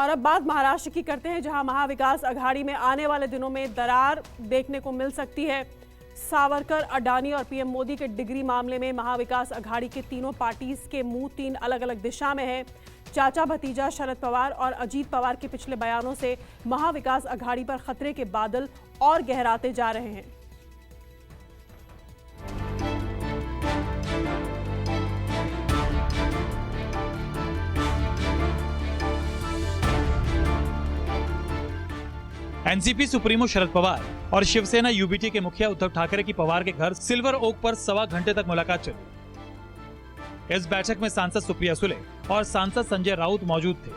और अब बात महाराष्ट्र की करते हैं, जहां महाविकास अघाड़ी में आने वाले दिनों में दरार देखने को मिल सकती है। सावरकर, अडानी और पीएम मोदी के डिग्री मामले में महाविकास अघाड़ी के तीनों पार्टीज के मुंह तीन अलग अलग दिशा में है। चाचा भतीजा शरद पवार और अजीत पवार के पिछले बयानों से महाविकास अघाड़ी पर खतरे के बादल और गहराते जा रहे हैं। एनसीपी सुप्रीमो शरद पवार और शिवसेना यूबीटी के मुखिया उद्धव ठाकरे की पवार के घर सिल्वर ओक पर 1.25 घंटे तक मुलाकात चली। इस बैठक में सांसद सुप्रिया सुले और सांसद संजय राउत मौजूद थे।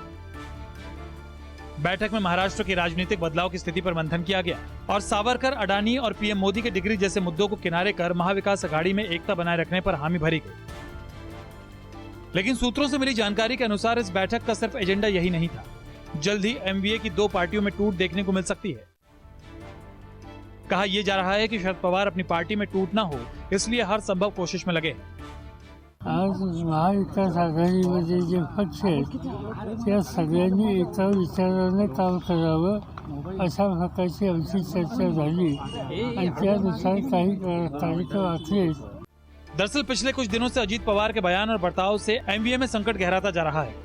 बैठक में महाराष्ट्र के राजनीतिक बदलाव की स्थिति पर मंथन किया गया और सावरकर, अडानी और पीएम मोदी के डिग्री जैसे मुद्दों को किनारे कर महाविकास अघाड़ी में एकता बनाए रखने पर हामी भरी गई। लेकिन सूत्रों से मिली जानकारी के अनुसार इस बैठक का सिर्फ एजेंडा यही नहीं था। जल्द ही एमवीए की दो पार्टियों में टूट देखने को मिल सकती है। कहा यह जा रहा है कि शरद पवार अपनी पार्टी में टूट ना हो, इसलिए हर संभव कोशिश में लगे हैं। आज महाविकास आघाडीमध्ये जे पक्ष आहेत त्या सगळ्यांनी एका विचाराने काम करावं अशा प्रकारची आमची चर्चा झाली आणि त्यानुसार काही कार्यक्रम आखले। दरअसल पिछले कुछ दिनों से अजीत पवार के बयान और बर्ताव से एमवीए में संकट गहराता जा रहा है।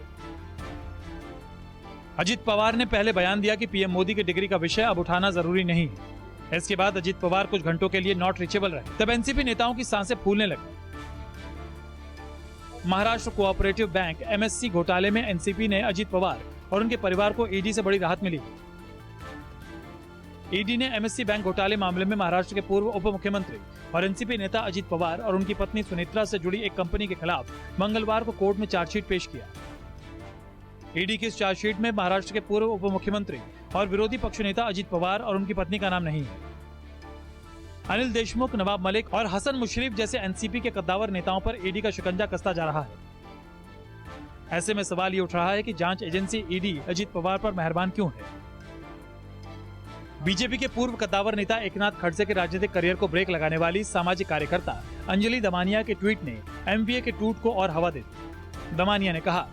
अजीत पवार ने पहले बयान दिया कि पीएम मोदी की डिग्री का विषय अब उठाना जरूरी नहीं है। इसके बाद अजीत पवार कुछ घंटों के लिए नॉट रीचेबल रहे। तब एनसीपी नेताओं की सांसें फूलने लगी। महाराष्ट्र कोऑपरेटिव बैंक एमएससी घोटाले में एनसीपी ने अजीत पवार और उनके परिवार को ईडी से बड़ी राहत मिली। ईडी ने एमएससी बैंक घोटाले मामले में महाराष्ट्र के पूर्व उप मुख्यमंत्री और एनसीपी नेता अजीत पवार और उनकी पत्नी सुनित्रा से जुड़ी एक कंपनी के खिलाफ मंगलवार को कोर्ट में चार्जशीट पेश किया। ईडी की इस चार्जशीट में महाराष्ट्र के पूर्व उप मुख्यमंत्री और विरोधी पक्ष नेता अजीत पवार और उनकी पत्नी का नाम नहीं है। अनिल देशमुख, नवाब मलिक और हसन मुशर्रफ जैसे एनसीपी के कद्दावर नेताओं पर ईडी का शिकंजा कसता जा रहा है। ऐसे में सवाल ये उठ रहा है कि जांच एजेंसी ईडी अजीत पवार पर मेहरबान क्यों है। बीजेपी के पूर्व कद्दावर नेता एकनाथ खड़से के राजनीतिक करियर को ब्रेक लगाने वाली सामाजिक कार्यकर्ता अंजलि दमानिया के ट्वीट ने एमवीए के टूट को और हवा दे दी। दमानिया ने कहा,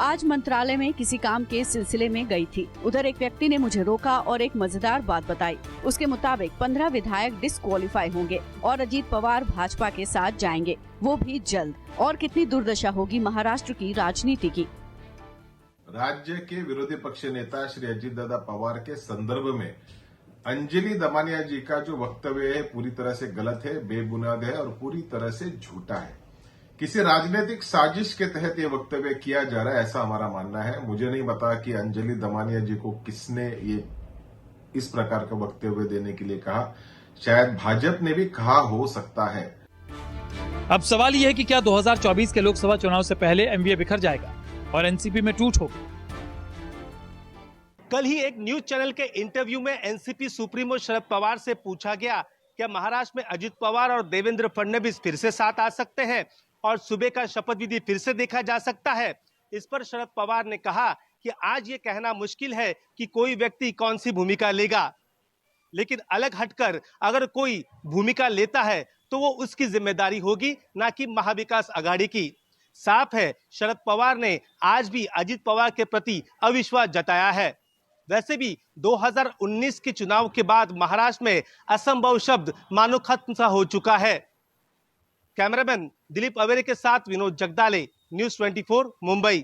आज मंत्रालय में किसी काम के सिलसिले में गई थी। उधर एक व्यक्ति ने मुझे रोका और एक मजेदार बात बताई। उसके मुताबिक 15 विधायक डिस्क्वालीफाई होंगे और अजीत पवार भाजपा के साथ जाएंगे, वो भी जल्द। और कितनी दुर्दशा होगी महाराष्ट्र की राजनीति की। राज्य के विरोधी पक्ष नेता श्री अजीत दादा पवार के संदर्भ में अंजलि दमानिया जी का जो वक्तव्य है पूरी तरह से गलत है, बेबुनियाद है और पूरी तरह से झूठा है। किसी राजनीतिक साजिश के तहत ये वक्तव्य किया जा रहा है, ऐसा हमारा मानना है। मुझे नहीं पता कि अंजलि दमानिया जी को किसने ये इस प्रकार का वक्तव्य देने के लिए कहा। शायद भाजपा ने भी कहा हो सकता है। अब सवाल यह है कि क्या 2024 के लोकसभा चुनाव से पहले एमवीए बिखर जाएगा और एनसीपी में टूट होगी। कल ही एक न्यूज चैनल के इंटरव्यू में एनसीपी सुप्रीमो शरद पवार से पूछा गया क्या महाराष्ट्र में अजीत पवार और देवेंद्र फडणवीस फिर से साथ आ सकते हैं और सुबह का शपथ विधि फिर से देखा जा सकता है। इस पर शरद पवार ने कहा कि आज ये कहना मुश्किल है कि कोई व्यक्ति कौन सी भूमिका लेगा, लेकिन अलग हटकर अगर कोई भूमिका लेता है तो वो उसकी जिम्मेदारी होगी, ना कि महाविकास अघाड़ी की। साफ है, शरद पवार ने आज भी अजीत पवार के प्रति अविश्वास जताया है। वैसे भी 2019 के चुनाव के बाद महाराष्ट्र में असंभव शब्द मानो खत्म सा हो चुका है। कैमरामैन दिलीप अवेरे के साथ विनोद जगदाले, न्यूज़ 24 मुंबई।